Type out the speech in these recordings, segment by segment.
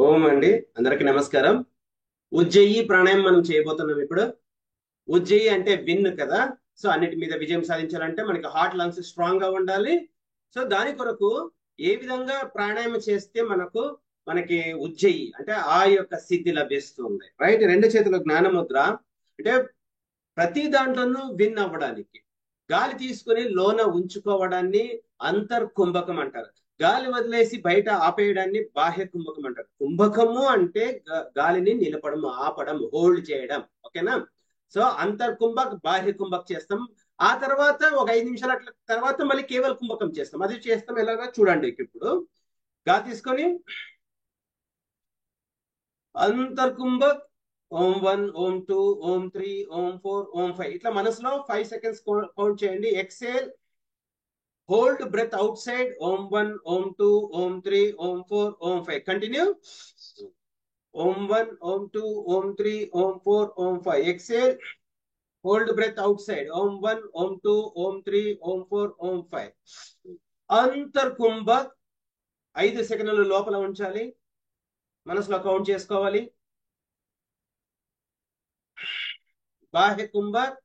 ఓం అండి. అందరికి నమస్కారం. ఉజ్జయి ప్రాణాయామం మనం చేయబోతున్నాం ఇప్పుడు. ఉజ్జయి అంటే విన్ కదా. సో అన్నిటి మీద విజయం సాధించాలంటే మనకి హార్ట్ లంగ్స్ స్ట్రాంగ్ గా ఉండాలి. సో దాని కొరకు ఏ విధంగా ప్రాణాయామం చేస్తే మనకి ఉజ్జయి అంటే ఆ యొక్క సిద్ధి లభిస్తుంది. రైట్, రెండు చేతుల జ్ఞానముద్ర అంటే ప్రతి దాంట్లోనూ విన్ అవ్వడానికి గాలి తీసుకొని లోన ఉంచుకోవడాన్ని అంతర్కుంభకం అంటారు. గాలి వదిలేసి బయట ఆపేయడాన్ని బాహ్య కుంభకం అంటారు. కుంభకము అంటే గాలిని నిలపడం, ఆపడం, హోల్డ్ చేయడం. ఓకేనా? సో అంతర్కుంభక్ బాహ్య కుంభక్ చేస్తాం. ఆ తర్వాత ఒక 5 నిమిషాల తర్వాత మళ్ళీ కేవల కుంభకం చేస్తాం. అది చేస్తాం ఎలాగా చూడండి. ఇప్పుడు గాలి తీసుకొని అంతర్కుంభక్ ఓం 1, ఓం 2, ఓం 3, ఓం 4, ఓం 5 ఇట్లా మనసులో 5 సెకండ్స్ కౌంట్ చేయండి. Exhale, hold breath outside. Om 1, Om 2, Om 3, Om 4, Om 5 continue. Om 1, Om 2, Om 3, Om 4, Om 5 exhale, hold breath outside. Om 1, Om 2, Om 3, Om 4, Om 5. అంతర్కుంభక్ 5 సెకండ్ల లోపల ఉంచాలి. మనసులో కౌంట్ చేసుకోవాలి. బాహ్య కుంభక్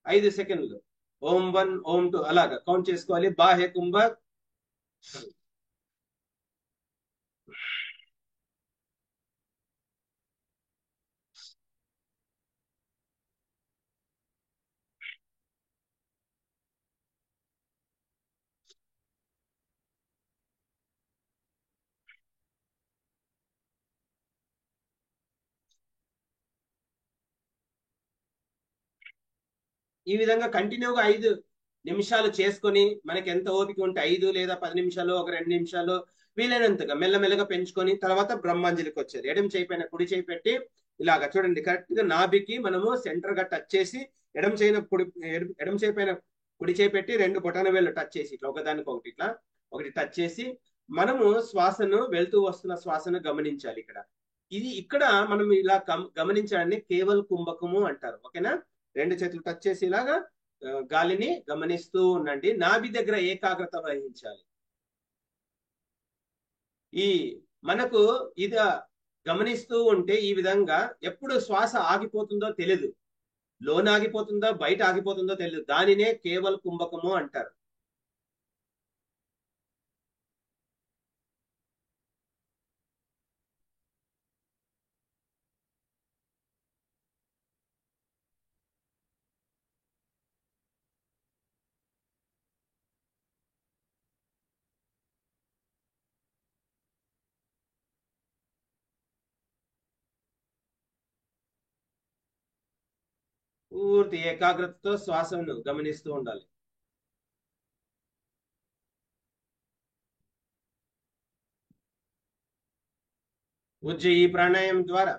5 సెకండ్లు. ఓం 1, ఓం 2 అలాగా కౌంట్ చేసుకోవాలి. బాహ్య కుంభక్. ఈ విధంగా కంటిన్యూగా 5 నిమిషాలు చేసుకొని మనకి ఎంత ఓపిక ఉంటే 5 లేదా 10 నిమిషాలు, ఒక 2 నిమిషాలు వీలైనంతగా మెల్లమెల్లగా పెంచుకొని తర్వాత బ్రహ్మాంజలికి వచ్చారు. ఎడమ చేయి పైన కుడి చేయి పెట్టి ఇలాగా చూడండి. కరెక్ట్ గా నాభికి మనము సెంటర్ గా టచ్ చేసి ఎడమ చేయి పైన కుడి చేయి పెట్టి 2 బొటన వేళ్ళు టచ్ చేసి ఇట్లా ఒకదానికి ఒకటి ఇట్లా ఒకటి టచ్ చేసి మనము శ్వాసను వెళ్తూ వస్తున్న శ్వాసను గమనించాలి. ఇక్కడ మనం ఇలా గమనించడాన్ని కేవల్ కుంభకము అంటారు. ఓకేనా? 2 చేతులు టచ్ చేసి ఇలాగా గాలిని గమనిస్తూ ఉండండి. నాభి దగ్గర ఏకాగ్రత వహించాలి. ఈ మనకు ఇది గమనిస్తూ ఉంటే ఈ విధంగా ఎప్పుడు శ్వాస ఆగిపోతుందో తెలియదు. లోన ఆగిపోతుందో బయట ఆగిపోతుందో తెలియదు. దానినే కేవల కుంభకము అంటారు. పూర్తి ఏకాగ్రతతో శ్వాసను గమనిస్తూ ఉండాలి. ఉజ్జయి ప్రాణాయామం ద్వారా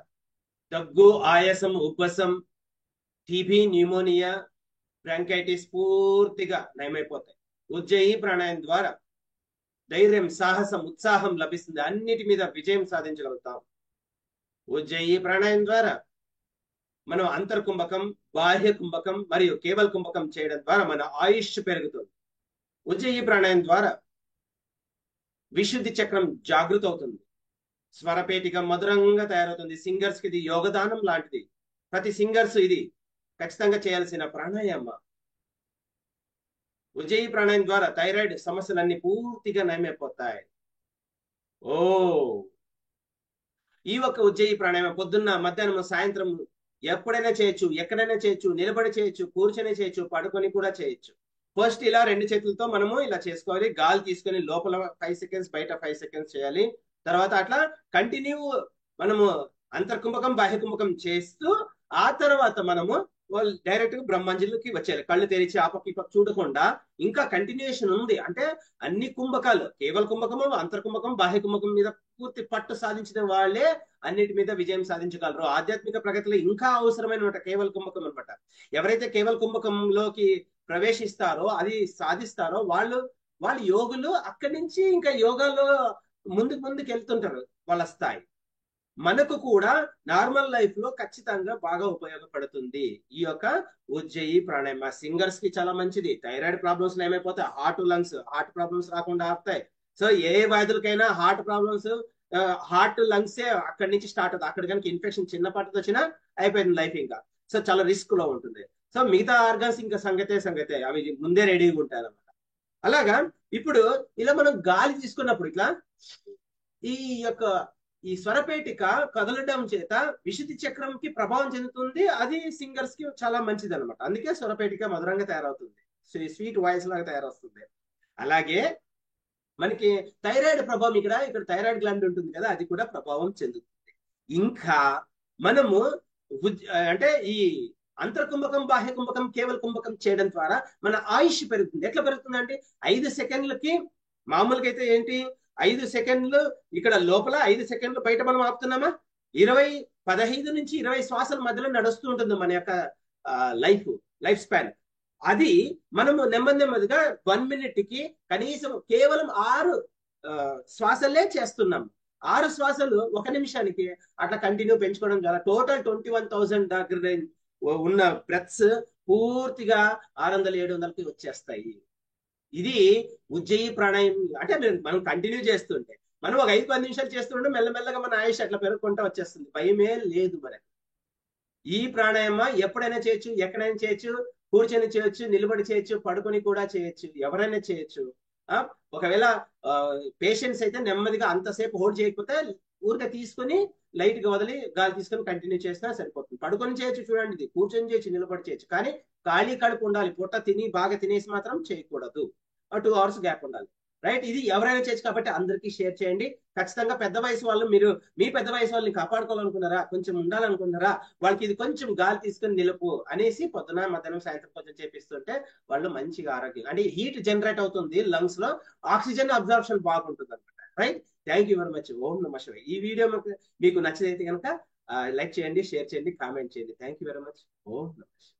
దగ్గు, ఆయాసం, ఉబ్బసం, టీబీ, న్యూమోనియా, బ్రాంకైటిస్ పూర్తిగా నయమైపోతాయి. ఉజ్జయి ప్రాణాయామం ద్వారా ధైర్యం, సాహసం, ఉత్సాహం లభిస్తుంది. అన్నిటి మీద విజయం సాధించగలుగుతాం. ఉజ్జయి ప్రాణాయామం ద్వారా మనం అంతర్కుంభకం, బాహ్య కుంభకం మరియు కేవల కుంభకం చేయడం ద్వారా మన ఆయుష్ పెరుగుతుంది. ఉజ్జయి ప్రాణాయామం ద్వారా విశుద్ధి చక్రం జాగృత అవుతుంది. స్వరపేటిక మధురంగా తయారవుతుంది. సింగర్స్ కి ఇది యోగదానం లాంటిది. ప్రతి సింగర్స్ ఇది ఖచ్చితంగా చేయాల్సిన ప్రాణాయామ. ఉజ్జయి ప్రాణాయామం ద్వారా థైరాయిడ్ సమస్యలన్నీ పూర్తిగా నయమైపోతాయి. ఓ ఈ ఒక్క ఉజ్జయి ప్రాణాయామం పొద్దున్న, మధ్యాహ్నం, సాయంత్రం ఎప్పుడైనా చేయొచ్చు, ఎక్కడైనా చేయొచ్చు, నిలబడి చేయొచ్చు, కూర్చొని చేయొచ్చు, పడుకొని కూడా చేయొచ్చు. ఫస్ట్ ఇలా 2 చేతులతో మనము ఇలా చేసుకోవాలి. గాలి తీసుకొని లోపల 5 సెకండ్స్, బయట 5 సెకండ్స్ చేయాలి. తర్వాత అట్లా కంటిన్యూ మనము అంతర్కుంభకం, బాహ్య కుంభకం చేస్తూ ఆ తర్వాత మనము డైరెక్ట్ గా బ్రహ్మాంజలికి వచ్చేయాలి. కళ్ళు తెరిచి ఆ పక్క ఈ పక్క చూడకుండా ఇంకా కంటిన్యూషన్ ఉంది. అంటే అన్ని కుంభకాలు, కేవల కుంభకము, అంతర్కుంభకం, బాహ్య కుంభకం మీద పూర్తి పట్టు సాధించిన వాళ్ళే అన్నిటి మీద విజయం సాధించగలరు. ఆధ్యాత్మిక ప్రగతిలో ఇంకా అవసరమైన కేవల కుంభకం అనమాట. ఎవరైతే కేవల కుంభకంలోకి ప్రవేశిస్తారో, అది సాధిస్తారో వాళ్ళు యోగులు. అక్కడి నుంచి ఇంకా యోగాలో ముందుకు ముందుకు వెళ్తుంటారు వాళ్ళ స్థాయి. మనకు కూడా నార్మల్ లైఫ్ లో ఖచ్చితంగా బాగా ఉపయోగపడుతుంది ఈ యొక్క ఉజ్జయి ప్రాణాయామ. సింగర్స్ కి చాలా మంచిది. థైరాయిడ్ ప్రాబ్లమ్స్ ఏమైపోతాయి, హార్ట్ ప్రాబ్లమ్స్ రాకుండా ఆపుతాయి. సో ఏ వ్యాధులకైనా హార్ట్ ప్రాబ్లమ్స్ హార్ట్ లంగ్సే అక్కడి నుంచి స్టార్ట్ అవుతుంది. అక్కడ కనుక ఇన్ఫెక్షన్ చిన్నపాటితో వచ్చినా అయిపోయింది లైఫ్ ఇంకా. సో చాలా రిస్క్ లో ఉంటుంది. సో మిగతా ఆర్గన్స్ ఇంకా సంగతే అవి ముందే రెడీగా ఉంటాయి అన్నమాట. అలాగా ఇప్పుడు ఇలా మనం గాలి తీసుకున్నప్పుడు ఇట్లా ఈ యొక్క ఈ స్వరపేటిక కదలడం చేత విశుద్ధి చక్రంకి ప్రభావం చెందుతుంది. అది సింగర్స్ కి చాలా మంచిది అనమాట. అందుకే స్వరపేటిక మధురంగా తయారవుతుంది, స్వీట్ వాయిస్ లాగా తయారవుతుంది. అలాగే మనకి థైరాయిడ్ ప్రభావం ఇక్కడ థైరాయిడ్ గ్లాండ్ ఉంటుంది కదా, అది కూడా ప్రభావం చెందుతుంది. ఇంకా మనము అంటే ఈ అంతర్ కుంభకం బాహ్య కుంభకం కేవల కుంభకం చేయడం ద్వారా మన ఆయుష్ పెరుగుతుంది. ఎట్లా పెరుగుతుంది అంటే 5 సెకండ్లకి, మామూలుగా అయితే ఏంటి 5 సెకండ్లు ఇక్కడ లోపల, 5 సెకండ్లు బయట మనం ఆపుతున్నామా? 15 నుంచి 20 శ్వాసల మధ్యలో నడుస్తూ ఉంటుంది మన యొక్క లైఫ్ స్పాన్. అది మనము నెమ్మదిగా 1 మినిట్ కి కనీసం కేవలం 6 శ్వాసలే చేస్తున్నాం. 6 శ్వాసలు 1 నిమిషానికి అట్లా కంటిన్యూ పెంచుకోవడం ద్వారా టోటల్ 21,000 దగ్గర ఉన్న బ్రెత్స్ పూర్తిగా 600-700కి వచ్చేస్తాయి. ఇది ఉజ్జయి ప్రాణాయామం. అంటే మనం కంటిన్యూ చేస్తుంటే, మనం ఒక 5-10 నిమిషాలు చేస్తుంటే మెల్లమెల్లగా మన ఆయుష్ అట్లా పెరుగుకుంటూ వచ్చేస్తుంది. భయమే లేదు మనకి. ఈ ప్రాణాయామ ఎప్పుడైనా చేయొచ్చు, ఎక్కడైనా చేయొచ్చు, కూర్చొని చేయొచ్చు, నిలబడి చేయొచ్చు, పడుకొని కూడా చేయొచ్చు, ఎవరైనా చేయొచ్చు. ఒకవేళ పేషెంట్స్ అయితే నెమ్మదిగా అంతసేపు హోల్డ్ చేయకపోతే ఊరికే తీసుకుని లైట్ గా వదిలి గాలి తీసుకొని కంటిన్యూ చేసినా సరిపోతుంది. పడుకొని చేయొచ్చు, చూడండి, ఇది కూర్చొని చేయొచ్చు, నిలబడి చేయొచ్చు. కానీ ఖాళీ కడుపు ఉండాలి. పొట్ట బాగా తినేసి మాత్రం చేయకూడదు. 2 అవర్స్ గ్యాప్ ఉండాలి. రైట్? ఇది ఎవరైనా చేయొచ్చు కాబట్టి అందరికీ షేర్ చేయండి. ఖచ్చితంగా పెద్ద వయసు వాళ్ళు, మీరు మీ పెద్ద వయసు వాళ్ళని కాపాడుకోవాలనుకున్నారా, కొంచెం ఉండాలనుకున్నారా, వాళ్ళకి ఇది కొంచెం గాలి తీసుకొని నిలుపు అనేసి పొద్దున మధ్యాహ్నం సాయంత్రం కొంచెం చేపిస్తుంటే వాళ్ళు మంచిగా ఆరోగ్యం, అంటే హీట్ జనరేట్ అవుతుంది లంగ్స్ లో, ఆక్సిజన్ అబ్జార్ప్షన్ బాగుంటుంది అనమాట. Right? Thank you very much. Om నమః శివాయ. ఈ వీడియో మీకు నచ్చినైతే కనుక లైక్ చేయండి, షేర్ చేయండి, కామెంట్ చేయండి. Thank you very much. Om నమః శివాయ.